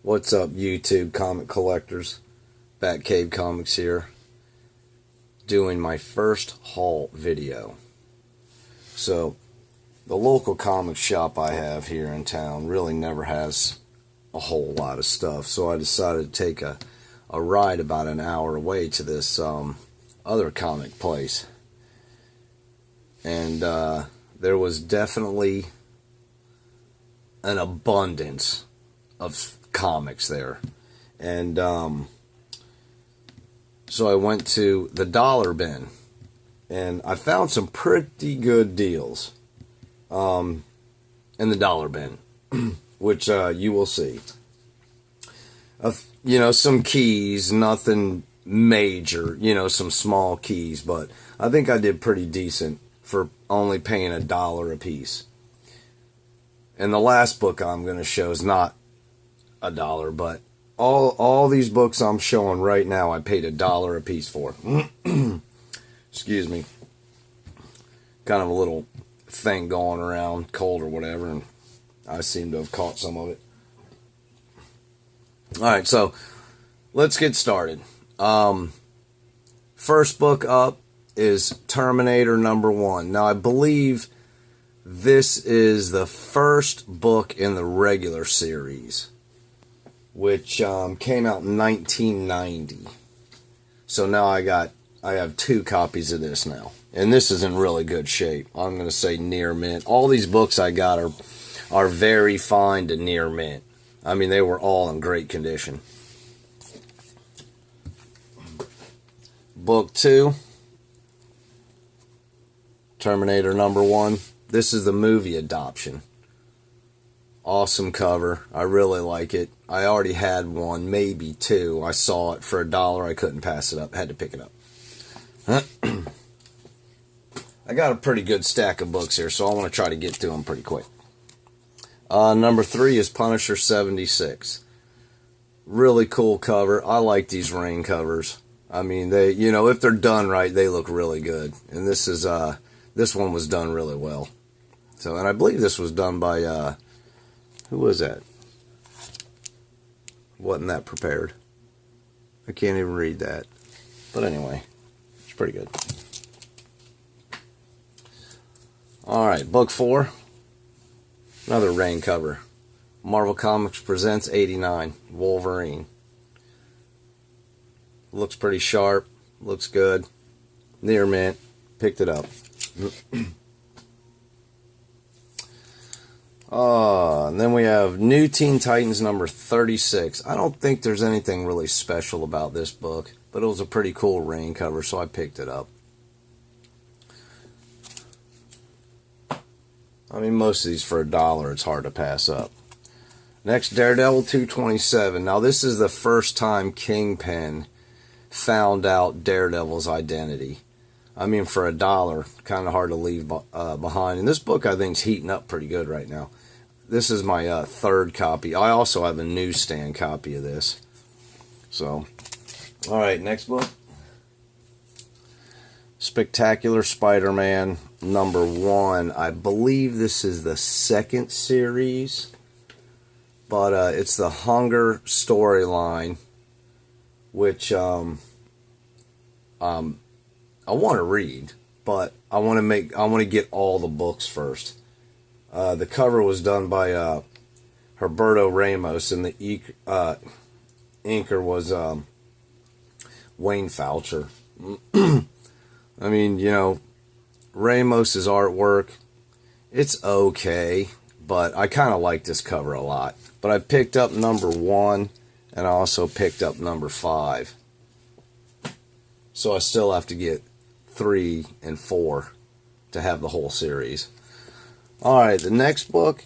What's up, YouTube comic collectors? Batcave Comics here, doing my first haul video. So, the local comic shop I have here in town really never has a whole lot of stuff, so I decided to take a ride about an hour away to this other comic place. And there was definitely an abundance of comics there. And so I went to the dollar bin, and I found some pretty good deals in the dollar bin, which you will see. Some keys, nothing major, some small keys, but I think I did pretty decent for only paying $1 a piece. And the last book I'm going to show is not $1, but all these books I'm showing right now I paid $1 a piece for. Excuse me. Kind of a little thing going around, cold or whatever, and I seem to have caught some of it. Alright, so let's get started. First book up is Terminator #1. Now I believe this is the first book in the regular series, which came out in 1990. So now I have 2 copies of this now, and this is in really good shape. I'm going to say near mint. All these books I got are very fine to near mint. I mean, they were all in great condition. Book 2, Terminator #1. This is the movie adoption. Awesome cover. I really like it. I already had one, maybe 2. I saw it for $1. I couldn't pass it up. Had to pick it up. I got a pretty good stack of books here, so I want to try to get through them pretty quick. Number 3 is Punisher 76. Really cool cover. I like these rain covers. I mean, they, if they're done right, they look really good. And this one was done really well. So, and I believe this was done by, who was that? Wasn't that prepared? I can't even read that. But anyway, it's pretty good. Alright, book 4. Another rain cover. Marvel Comics Presents 89, Wolverine. Looks pretty sharp. Looks good. Near mint. Picked it up. And then we have New Teen Titans number 36. I don't think there's anything really special about this book, but it was a pretty cool rain cover, so I picked it up. I mean, most of these for $1, it's hard to pass up. Next, Daredevil 227. Now, this is the first time Kingpin found out Daredevil's identity. I mean, for $1, kind of hard to leave behind. And this book, I think, is heating up pretty good right now. This is my 3rd copy. I also have a newsstand copy of this. So, all right, next book. Spectacular Spider-Man #1. I believe this is the 2nd series, but it's the Hunger storyline, which I want to read, but I want to get all the books first. The cover was done by Herberto Ramos, and the inker was Wayne Foucher. I mean, Ramos's artwork, it's okay, but I kind of like this cover a lot. But I picked up #1, and I also picked up #5. So I still have to get 3 and 4 to have the whole series. Alright, the next book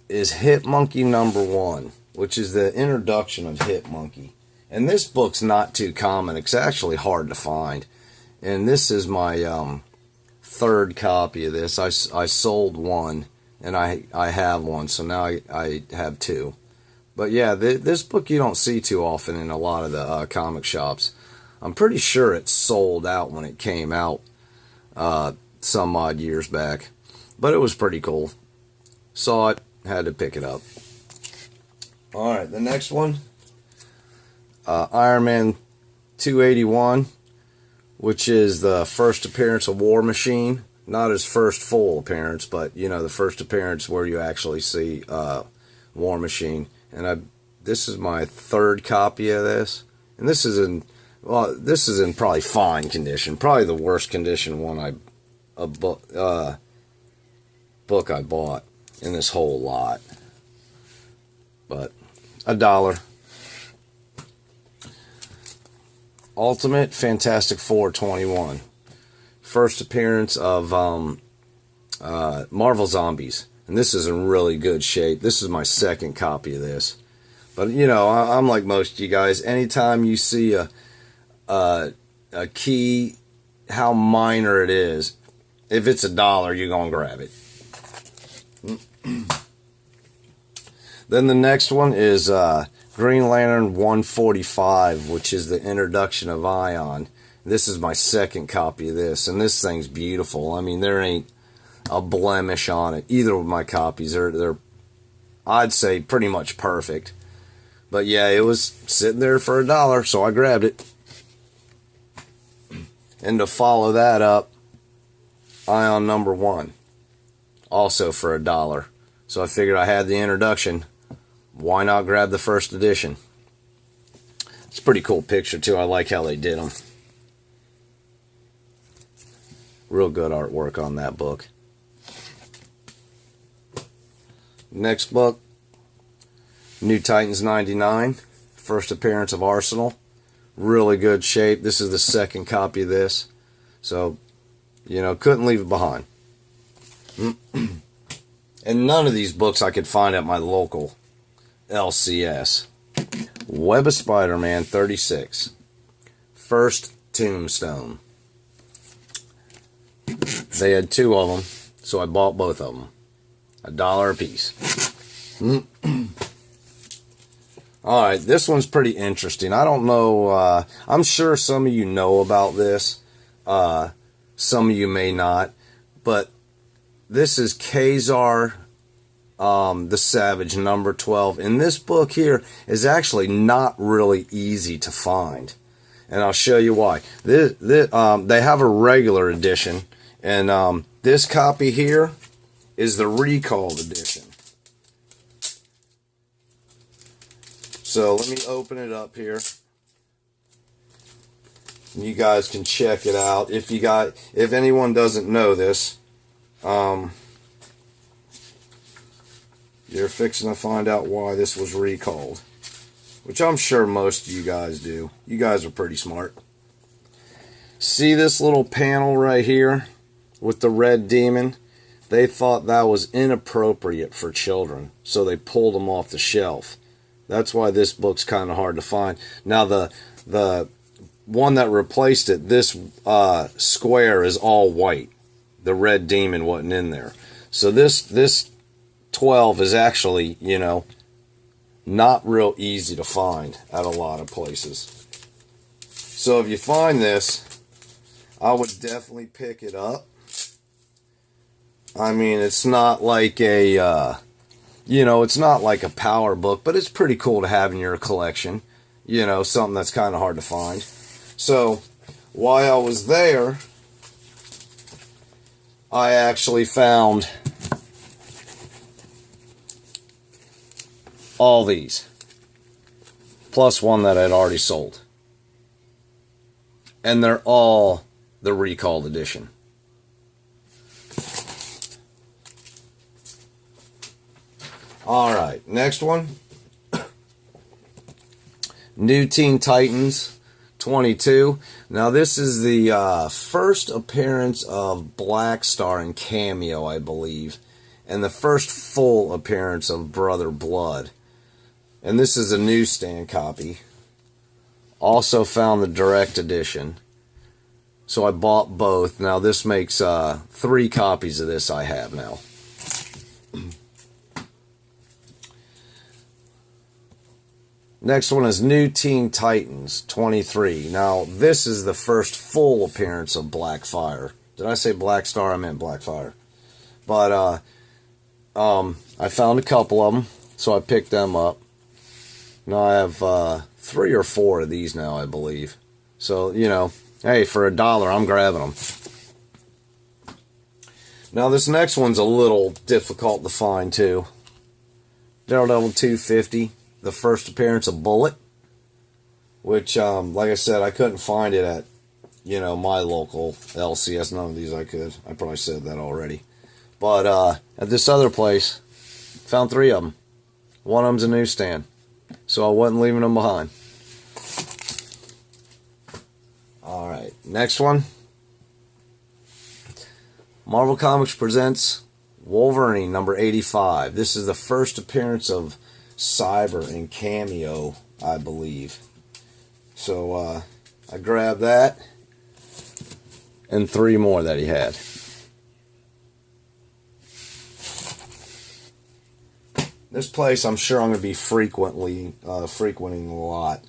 is Hit Monkey #1, which is the introduction of Hit Monkey. And this book's not too common. It's actually hard to find. And this is my 3rd copy of this. I sold one, and I have one, so now I have 2. But yeah, this book you don't see too often in a lot of the comic shops. I'm pretty sure it sold out when it came out some odd years back. But it was pretty cool. Saw it, had to pick it up. Alright, the next one, Ironman 281, which is the first appearance of War Machine. Not his first full appearance, but, you know, the first appearance where you actually see War Machine. And this is my third copy of this. And this is in probably fine condition. Probably the worst condition book I bought in this whole lot. But $1. Ultimate Fantastic Four 21. First appearance of Marvel Zombies. And this is in really good shape. This is my second copy of this. But, you know, I'm like most of you guys. Anytime you see a key, how minor it is, if it's $1, you're going to grab it. Then the next one is Green Lantern 145, which is the introduction of Ion. This is my second copy of this, and this thing's beautiful. I mean, there ain't a blemish on it. Either of my copies they're I'd say pretty much perfect. But yeah, it was sitting there for $1, so I grabbed it. And to follow that up, Ion number 1, also for $1. So I figured I had the introduction. Why not grab the first edition? It's a pretty cool picture too. I like how they did them. Real good artwork on that book. Next book, New Titans 99, first appearance of Arsenal. Really good shape. This is the second copy of this. So, you know, couldn't leave it behind. And none of these books I could find at my local LCS. Web of Spider-Man 36. First Tombstone. They had 2 of them, so I bought both of them. $1 a piece. Alright, this one's pretty interesting. I don't know, I'm sure some of you know about this. Some of you may not. But this is Kazar the Savage, number 12. And this book here is actually not really easy to find. And I'll show you why. They have a regular edition. And this copy here is the recalled edition. So let me open it up here. You guys can check it out. If anyone doesn't know this, you're fixing to find out why this was recalled. Which I'm sure most of you guys do. You guys are pretty smart. See this little panel right here with the red demon? They thought that was inappropriate for children, so they pulled them off the shelf. That's why this book's kind of hard to find. Now the one that replaced it, this square is all white. The red demon wasn't in there. So this 12 is actually, you know, not real easy to find at a lot of places. So if you find this, I would definitely pick it up. I mean, it's not like a, you know, it's not like a power book, but it's pretty cool to have in your collection. You know, something that's kind of hard to find. So, while I was there, I actually found all these. Plus one that I'd already sold. And they're all the recalled edition. Alright, next one. New Teen Titans 22. Now this is the first appearance of Black Star in cameo, I believe. And the first full appearance of Brother Blood. And this is a newsstand copy. Also found the direct edition. So I bought both. Now this makes 3 copies of this I have now. Next one is New Teen Titans 23. Now, this is the first full appearance of Blackfire. Did I say Black Star? I meant Blackfire. But I found a couple of them, so I picked them up. Now I have 3 or 4 of these now, I believe. So, you know, hey, for $1, I'm grabbing them. Now this next one's a little difficult to find too. Daredevil 250, the first appearance of Bullet, which, like I said, I couldn't find it at, you know, my local LCS. None of these I could. I probably said that already. But at this other place, found 3 of them. One of them's a newsstand, so I wasn't leaving them behind. Alright, next one. Marvel Comics presents Wolverine number 85. This is the first appearance of Cyber in Cameo, I believe. So I grabbed that and 3 more that he had. This place I'm sure I'm going to be frequenting a lot.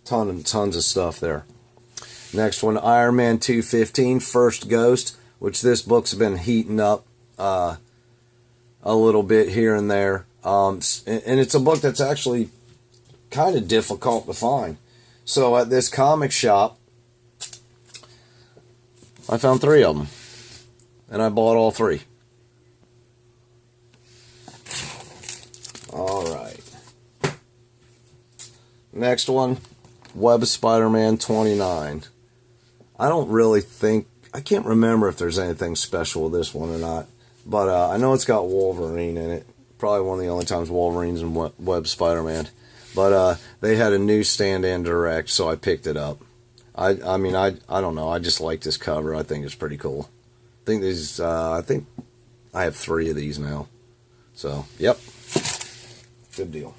Tons of stuff there. Next one, Ironman 215, First Ghost, which this book's been heating up a little bit here and there. And it's a book that's actually kind of difficult to find. So at this comic shop, I found 3 of them. And I bought all 3. Alright. Next one, Web of Spider-Man 29. I don't really think, I can't remember if there's anything special with this one or not. But I know it's got Wolverine in it. Probably one of the only times Wolverine's in Web Spider-Man. But they had a newsstand and direct, so I picked it up. I mean, I don't know. I just like this cover. I think it's pretty cool. I think I have 3 of these now. So, yep. Good deal.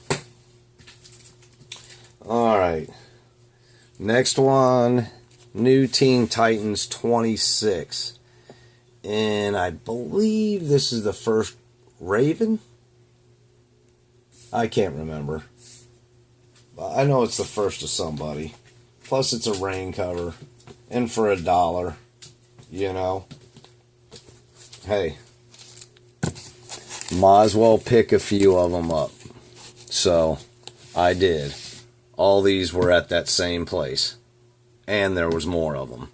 Alright. Next one, New Teen Titans 26. And I believe this is the first Raven? I can't remember. I know it's the first of somebody. Plus it's a rain cover. And for $1, you know. Hey. Might as well pick a few of them up. So, I did. All these were at that same place. And there was more of them.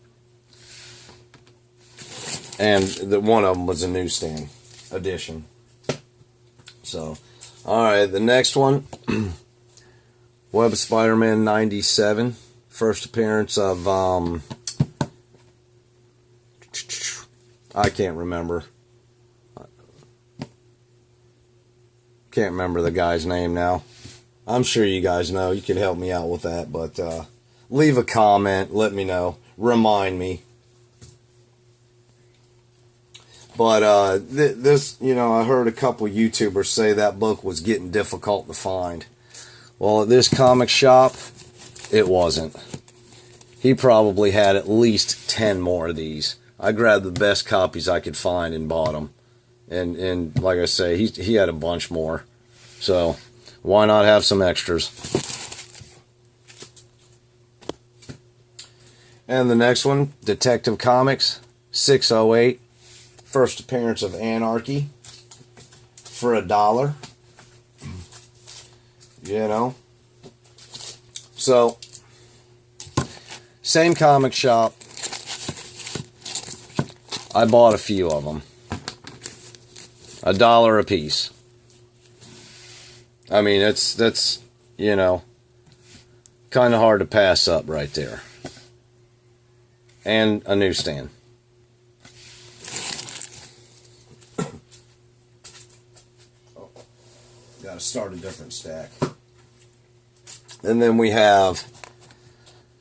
And one of them was a newsstand edition. So, alright, the next one. Web of Spider-Man 97. First appearance of, I can't remember. Can't remember the guy's name now. I'm sure you guys know. You can help me out with that. But leave a comment. Let me know. Remind me. But this, you know, I heard a couple YouTubers say that book was getting difficult to find. Well, at this comic shop, it wasn't. He probably had at least 10 more of these. I grabbed the best copies I could find and bought them. And like I say, he had a bunch more. So, why not have some extras? And the next one, Detective Comics 608. First appearance of Anarchy. For $1. You know. So, same comic shop. I bought a few of them. $1 a piece. I mean, that's you know, kind of hard to pass up right there. And a newsstand. Oh, gotta start a different stack. And then we have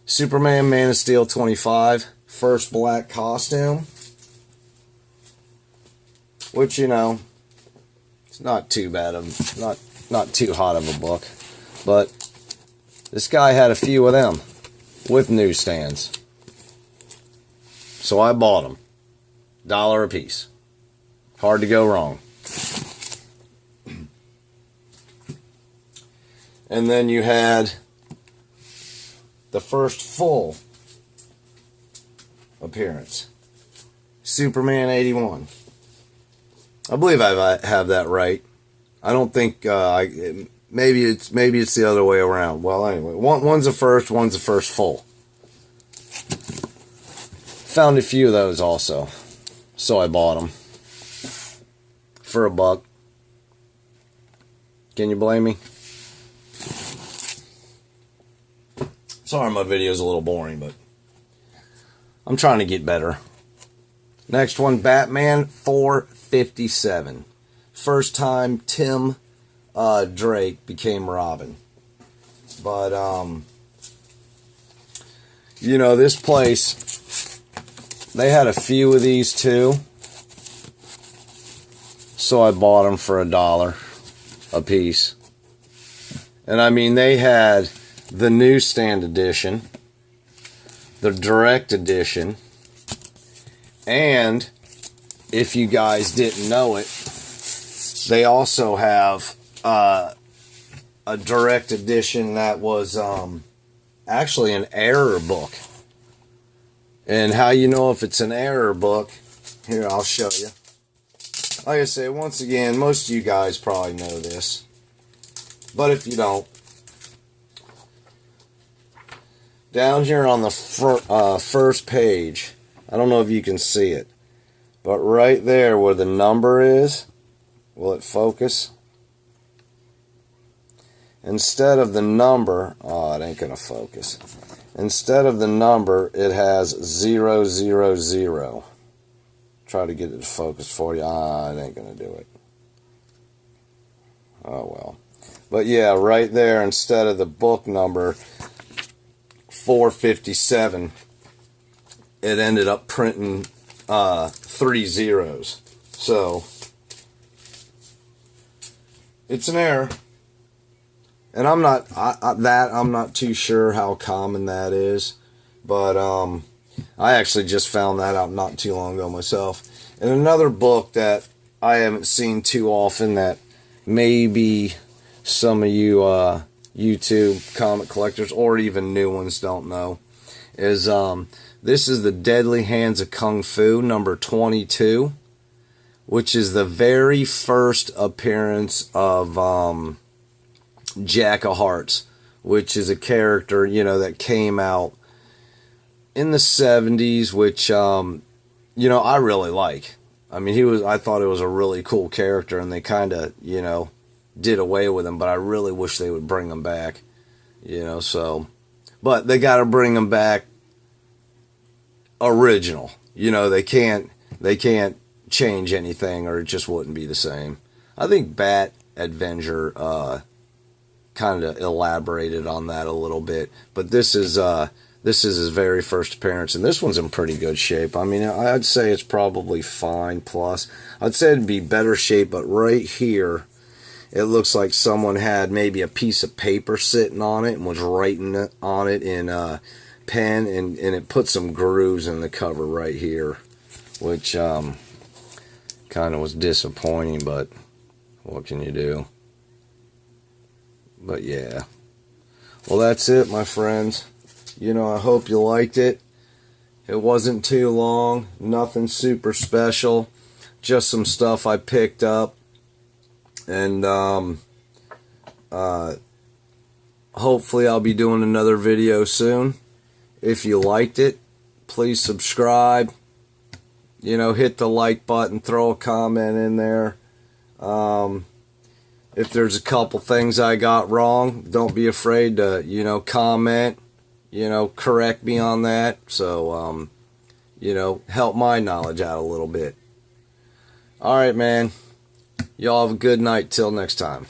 Superman Man of Steel 25, first black costume. Which, you know, it's not too bad of not too hot of a book. But this guy had a few of them with newsstands. So I bought them. $1 a piece. Hard to go wrong. And then you had the first full appearance. Superman 81. I believe I have that right. I don't think maybe it's the other way around. Well, anyway, one's the first full. Found a few of those also, so I bought them for $1. Can you blame me? Sorry, my video's a little boring, but I'm trying to get better. Next one, Batman 457. First time Tim Drake became Robin. But, you know, this place, they had a few of these too. So I bought them for $1 a piece. And I mean, they had the newsstand edition, the direct edition, and if you guys didn't know it, they also have a direct edition that was actually an error book. And how you know if it's an error book, here, I'll show you. Like I say, once again, most of you guys probably know this, but if you don't, down here on the first page, I don't know if you can see it, but right there where the number is, will it focus? Instead of the number, oh, it ain't gonna focus. Instead of the number, it has 000. Try to get it to focus for you. Ah, it ain't gonna do it. Oh well. But yeah, right there, instead of the book number 457, it ended up printing 3 zeros. So it's an error. And I'm not I'm not too sure how common that is, but I actually just found that out not too long ago myself. And another book that I haven't seen too often that maybe some of you YouTube comic collectors or even new ones don't know is this is The Deadly Hands of Kung Fu number 22, which is the very first appearance of Jack of Hearts, which is a character, you know, that came out in the 70s, which you know, I really like. I mean, I thought it was a really cool character, and they kind of, you know, did away with him, but I really wish they would bring him back, you know, so, but they got to bring him back original, you know, they can't change anything or it just wouldn't be the same. I think Bat Adventure kind of elaborated on that a little bit, but this is his very first appearance, and this one's in pretty good shape. I mean, I'd say it's probably fine, plus I'd say it'd be better shape, but right here it looks like someone had maybe a piece of paper sitting on it and was writing on it in a pen, and it put some grooves in the cover right here, which kind of was disappointing, but what can you do? But yeah. Well, that's it, my friends. You know, I hope you liked it. It wasn't too long. Nothing super special. Just some stuff I picked up. And hopefully I'll be doing another video soon. If you liked it, please subscribe. You know, hit the like button. Throw a comment in there. If there's a couple things I got wrong, don't be afraid to, you know, comment, you know, correct me on that. So, you know, help my knowledge out a little bit. All right, man. Y'all have a good night. Till next time.